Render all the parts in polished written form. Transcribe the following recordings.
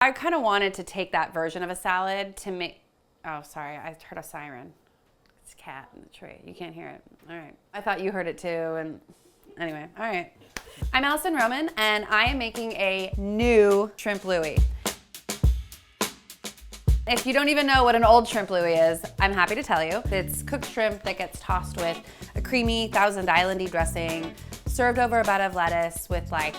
I kind of wanted to take that version of a salad to make, oh, sorry, I heard a siren. It's a cat in the tree. You can't hear it. All right. I thought you heard it too, and anyway, all right. I'm Alison Roman, and I am making a new shrimp Louie. If you don't even know what an old shrimp Louie is, I'm happy to tell you. It's cooked shrimp that gets tossed with a creamy Thousand Island-y dressing, served over a bed of lettuce with like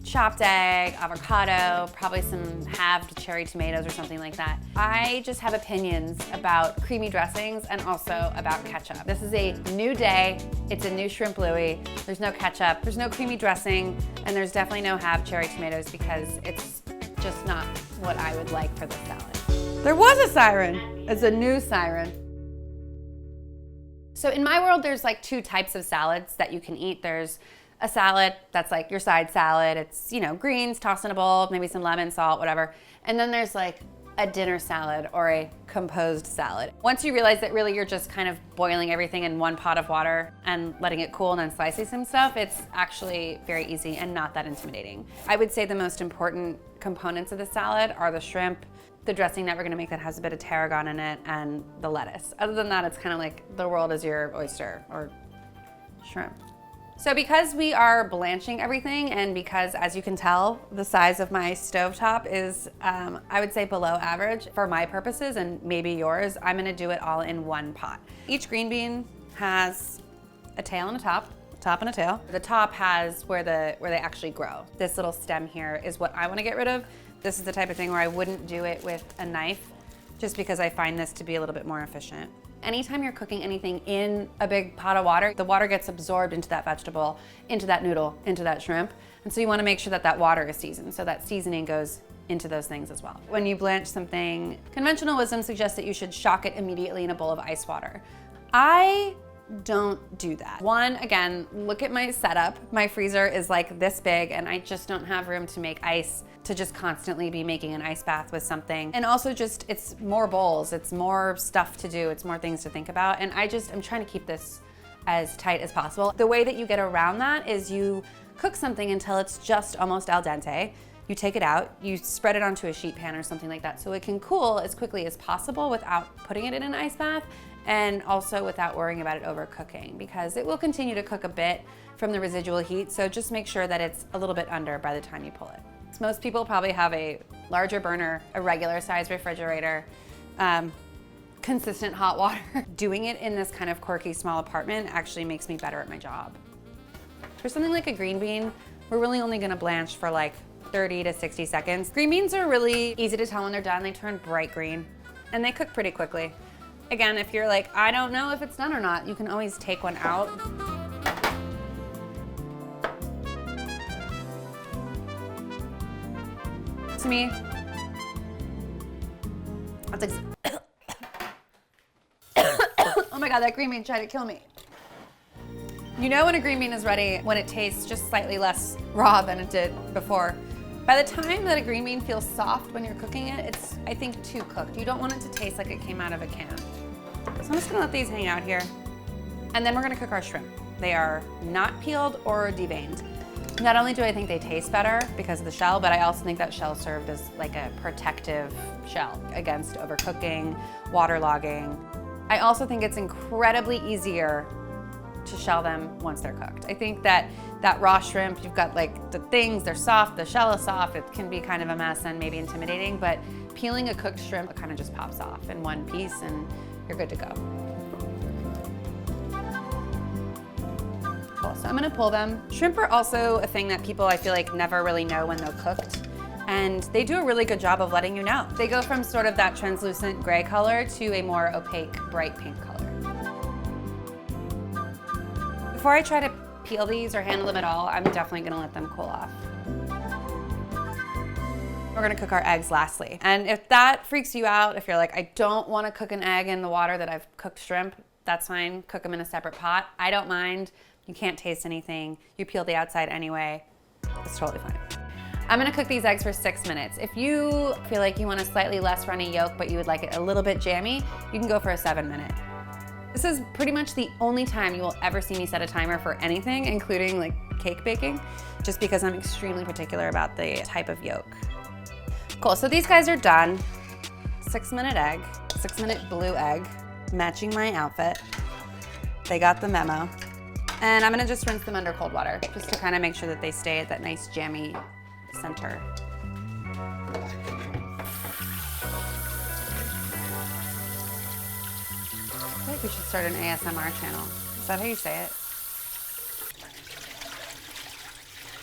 chopped egg, avocado, probably some halved cherry tomatoes or something like that. I just have opinions about creamy dressings and also about ketchup. This is a new day. It's a new shrimp Louie. There's no ketchup, there's no creamy dressing, and there's definitely no halved cherry tomatoes because it's just not what I would like for this salad. There was a siren. It's a new siren. So in my world, there's like two types of salads that you can eat. There's a salad that's like your side salad. It's, you know, greens tossed in a bowl, maybe some lemon, salt, whatever. And then there's like a dinner salad or a composed salad. Once you realize that really you're just kind of boiling everything in one pot of water and letting it cool and then slicing some stuff, it's actually very easy and not that intimidating. I would say the most important components of the salad are the shrimp, the dressing that we're gonna make that has a bit of tarragon in it, and the lettuce. Other than that, it's kind of like the world is your oyster or shrimp. So because we are blanching everything, and because, as you can tell, the size of my stovetop is, I would say, below average for my purposes and maybe yours, I'm gonna do it all in one pot. Each green bean has a tail and a top and a tail. The top has where they actually grow. This little stem here is what I wanna get rid of. This is the type of thing where I wouldn't do it with a knife, just because I find this to be a little bit more efficient. Anytime you're cooking anything in a big pot of water, the water gets absorbed into that vegetable, into that noodle, into that shrimp. And so you wanna make sure that that water is seasoned, so that seasoning goes into those things as well. When you blanch something, conventional wisdom suggests that you should shock it immediately in a bowl of ice water. I don't do that. One, again, look at my setup. My freezer is like this big and I just don't have room to make ice to just constantly be making an ice bath with something. And also just, it's more bowls, it's more stuff to do, it's more things to think about. And I'm trying to keep this as tight as possible. The way that you get around that is you cook something until it's just almost al dente. You take it out, you spread it onto a sheet pan or something like that so it can cool as quickly as possible without putting it in an ice bath, and also without worrying about it overcooking, because it will continue to cook a bit from the residual heat, so just make sure that it's a little bit under by the time you pull it. So most people probably have a larger burner, a regular size refrigerator, consistent hot water. Doing it in this kind of quirky small apartment actually makes me better at my job. For something like a green bean, we're really only gonna blanch for like 30 to 60 seconds. Green beans are really easy to tell when they're done. They turn bright green and they cook pretty quickly. Again, if you're like, I don't know if it's done or not, you can always take one out. To me, that's oh my God, that green bean tried to kill me. You know when a green bean is ready when it tastes just slightly less raw than it did before. By the time that a green bean feels soft when you're cooking it, it's, I think, too cooked. You don't want it to taste like it came out of a can. So I'm just gonna let these hang out here. And then we're gonna cook our shrimp. They are not peeled or deveined. Not only do I think they taste better because of the shell, but I also think that shell served as like a protective shell against overcooking, waterlogging. I also think it's incredibly easier to shell them once they're cooked. I think that raw shrimp, you've got like the things, they're soft, the shell is soft, it can be kind of a mess and maybe intimidating, but peeling a cooked shrimp, it kind of just pops off in one piece and you're good to go. Cool, so I'm gonna pull them. Shrimp are also a thing that people, I feel like, never really know when they're cooked. And they do a really good job of letting you know. They go from sort of that translucent gray color to a more opaque, bright pink color. Before I try to peel these or handle them at all, I'm definitely gonna let them cool off. We're gonna cook our eggs lastly. And if that freaks you out, if you're like, I don't wanna cook an egg in the water that I've cooked shrimp, that's fine, cook them in a separate pot. I don't mind, you can't taste anything, you peel the outside anyway, it's totally fine. I'm gonna cook these eggs for 6 minutes. If you feel like you want a slightly less runny yolk, but you would like it a little bit jammy, you can go for a 7-minute. This is pretty much the only time you will ever see me set a timer for anything, including like cake baking, just because I'm extremely particular about the type of yolk. Cool, so these guys are done. 6-minute egg, 6-minute blue egg, matching my outfit. They got the memo. And I'm gonna just rinse them under cold water, just to kind of make sure that they stay at that nice jammy center. I feel like we should start an ASMR channel. Is that how you say it?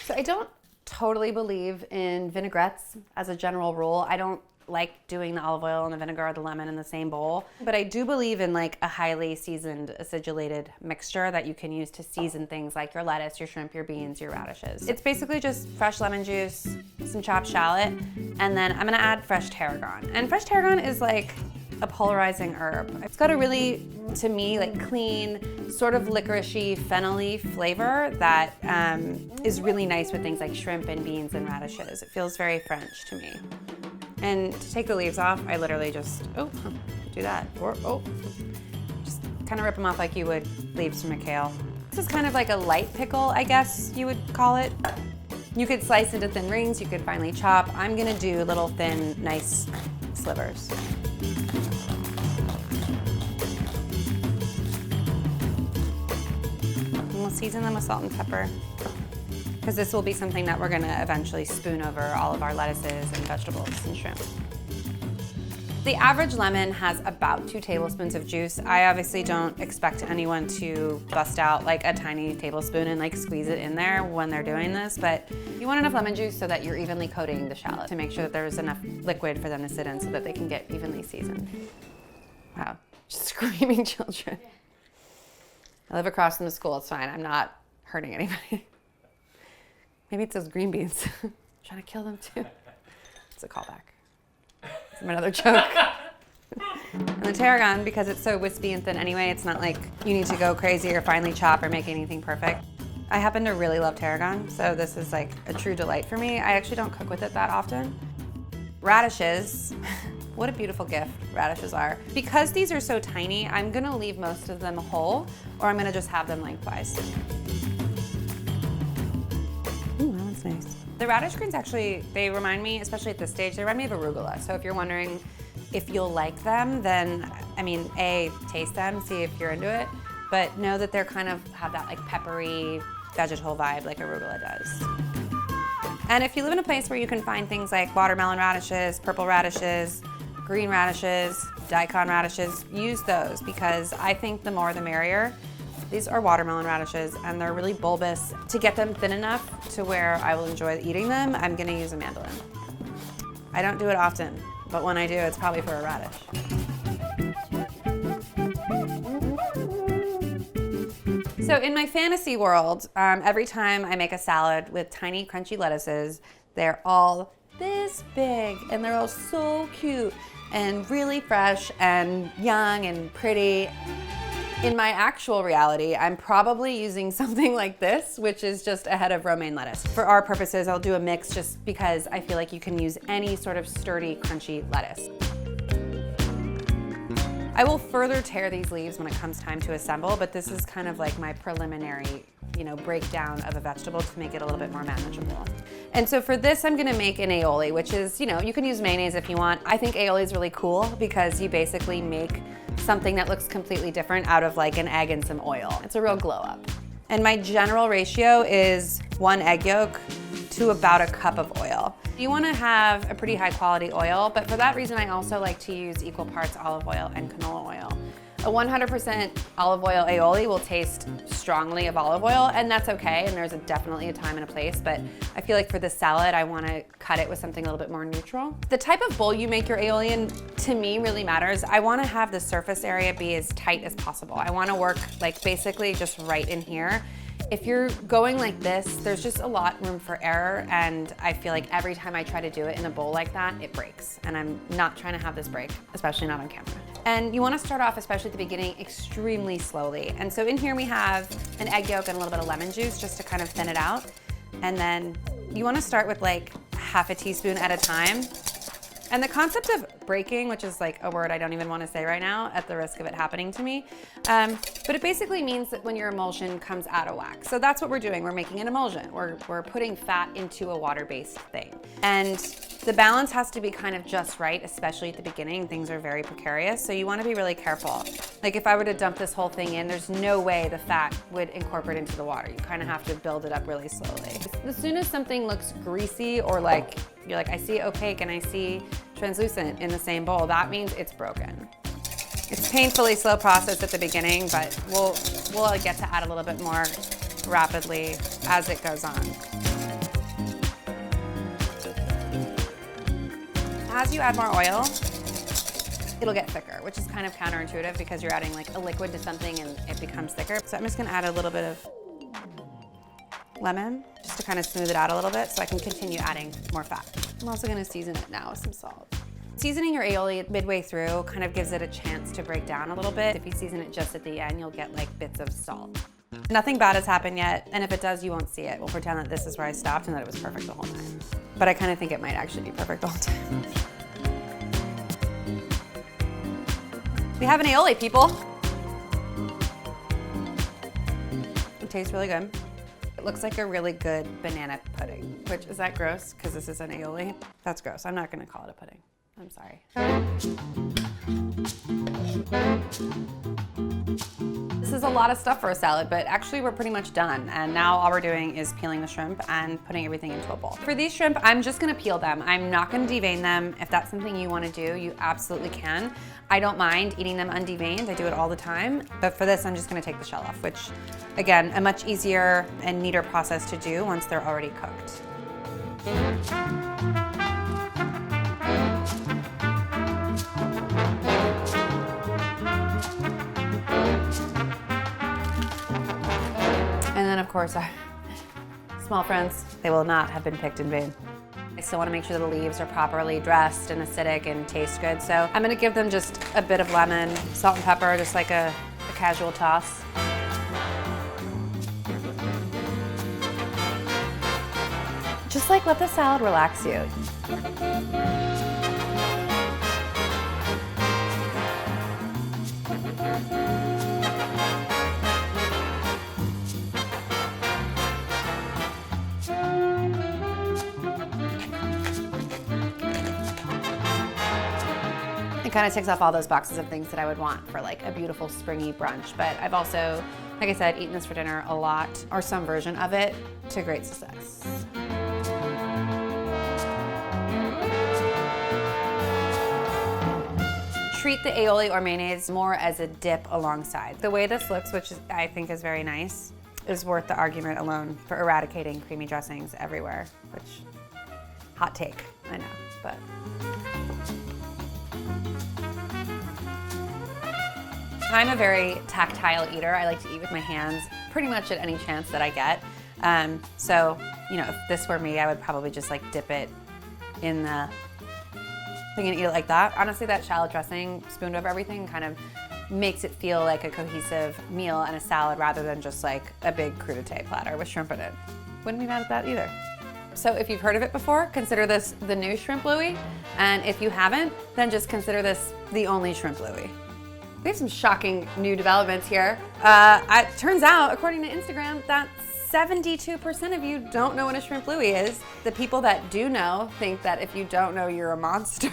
So I don't totally believe in vinaigrettes as a general rule. I don't like doing the olive oil and the vinegar or the lemon in the same bowl, but I do believe in like a highly seasoned, acidulated mixture that you can use to season things like your lettuce, your shrimp, your beans, your radishes. It's basically just fresh lemon juice, some chopped shallot, and then I'm gonna add fresh tarragon. And fresh tarragon is like a polarizing herb. It's got a really, to me, like clean, sort of licoricey, fennel-y flavor that is really nice with things like shrimp and beans and radishes. It feels very French to me. And to take the leaves off, I literally just, do that. Or, just kind of rip them off like you would leaves from a kale. This is kind of like a light pickle, I guess you would call it. You could slice into thin rings, you could finely chop. I'm gonna do little thin, nice slivers. And we'll season them with salt and pepper, because this will be something that we're gonna eventually spoon over all of our lettuces and vegetables and shrimp. The average lemon has about 2 tablespoons of juice. I obviously don't expect anyone to bust out like a tiny tablespoon and like squeeze it in there when they're doing this, but you want enough lemon juice so that you're evenly coating the shallot to make sure that there's enough liquid for them to sit in so that they can get evenly seasoned. Wow, just screaming children. I live across from the school, it's fine. I'm not hurting anybody. Maybe it's those green beans. I'm trying to kill them too. It's a callback. It's another joke. And the tarragon, because it's so wispy and thin anyway, it's not like you need to go crazy or finely chop or make anything perfect. I happen to really love tarragon, so this is like a true delight for me. I actually don't cook with it that often. Radishes, what a beautiful gift radishes are. Because these are so tiny, I'm gonna leave most of them whole, or I'm gonna just have them lengthwise. Ooh, that one's nice. The radish greens actually, they remind me, especially at this stage, they remind me of arugula. So if you're wondering if you'll like them, then, I mean, A, taste them, see if you're into it, but know that they're kind of have that like peppery, vegetal vibe like arugula does. And if you live in a place where you can find things like watermelon radishes, purple radishes, green radishes, daikon radishes, use those, because I think the more the merrier. These are watermelon radishes and they're really bulbous. To get them thin enough to where I will enjoy eating them, I'm gonna use a mandolin. I don't do it often, but when I do, it's probably for a radish. So in my fantasy world, every time I make a salad with tiny crunchy lettuces, they're all this big and they're all so cute and really fresh and young and pretty. In my actual reality, I'm probably using something like this, which is just a head of romaine lettuce. For our purposes, I'll do a mix just because I feel like you can use any sort of sturdy, crunchy lettuce. I will further tear these leaves when it comes time to assemble, but this is kind of like my preliminary, breakdown of a vegetable to make it a little bit more manageable. And so for this, I'm gonna make an aioli, which is, you can use mayonnaise if you want. I think aioli is really cool because you basically make something that looks completely different out of like an egg and some oil. It's a real glow up. And my general ratio is 1 egg yolk to about a cup of oil. You wanna have a pretty high quality oil, but for that reason, I also like to use equal parts olive oil and canola oil. A 100% olive oil aioli will taste strongly of olive oil, and that's okay, and there's definitely a time and a place, but I feel like for this salad, I wanna cut it with something a little bit more neutral. The type of bowl you make your aioli in, to me, really matters. I wanna have the surface area be as tight as possible. I wanna work like basically just right in here. If you're going like this, there's just a lot room for error, and I feel like every time I try to do it in a bowl like that, it breaks, and I'm not trying to have this break, especially not on camera. And you wanna start off, especially at the beginning, extremely slowly. And so in here we have an egg yolk and a little bit of lemon juice just to kind of thin it out. And then you wanna start with like half a teaspoon at a time. And the concept of breaking, which is like a word I don't even want to say right now at the risk of it happening to me, but it basically means that when your emulsion comes out of whack. So that's what we're doing. We're making an emulsion. We're putting fat into a water-based thing. And The balance has to be kind of just right, especially at the beginning. Things are very precarious, so you want to be really careful. Like if I were to dump this whole thing in, there's no way the fat would incorporate into the water. You kind of have to build it up really slowly. As soon as something looks greasy or like, you're like, I see opaque and I see translucent in the same bowl, that means it's broken. It's painfully slow process at the beginning, but we'll get to add a little bit more rapidly as it goes on. As you add more oil, it'll get thicker, which is kind of counterintuitive because you're adding like a liquid to something and it becomes thicker. So I'm just gonna add a little bit of lemon just to kind of smooth it out a little bit so I can continue adding more fat. I'm also gonna season it now with some salt. Seasoning your aioli midway through kind of gives it a chance to break down a little bit. If you season it just at the end, you'll get like bits of salt. Nothing bad has happened yet, and if it does, you won't see it. We'll pretend that this is where I stopped and that it was perfect the whole time. But I kind of think it might actually be perfect the whole time. We have an aioli, people. It tastes really good. It looks like a really good banana pudding, which, is that gross? Because this is an aioli? That's gross. I'm not gonna call it a pudding. I'm sorry. This is a lot of stuff for a salad, but actually we're pretty much done. And now all we're doing is peeling the shrimp and putting everything into a bowl. For these shrimp, I'm just gonna peel them. I'm not gonna devein them. If that's something you wanna do, you absolutely can. I don't mind eating them undeveined. I do it all the time. But for this, I'm just gonna take the shell off, which again, a much easier and neater process to do once they're already cooked. And then of course, our small friends, they will not have been picked in vain. I still want to make sure the leaves are properly dressed and acidic and taste good. So I'm going to give them just a bit of lemon, salt and pepper, just like a casual toss. Just like let the salad relax you. It kind of ticks off all those boxes of things that I would want for like a beautiful springy brunch. But I've also, like I said, eaten this for dinner a lot, or some version of it, to great success. Treat the aioli or mayonnaise more as a dip alongside. The way this looks, which I think is very nice, is worth the argument alone for eradicating creamy dressings everywhere, which, hot take, I know, but. I'm a very tactile eater. I like to eat with my hands pretty much at any chance that I get. So, you know, if this were me, I would probably just like dip it in the thing and eat it like that. Honestly, that shallot dressing spooned over everything kind of makes it feel like a cohesive meal and a salad rather than just like a big crudité platter with shrimp in it. Wouldn't be mad at that either. So if you've heard of it before, consider this the new shrimp Louie. And if you haven't, then just consider this the only shrimp Louie. We have some shocking new developments here. It turns out, according to Instagram, that 72% of you don't know what a shrimp Louie is. The people that do know think that if you don't know, you're a monster.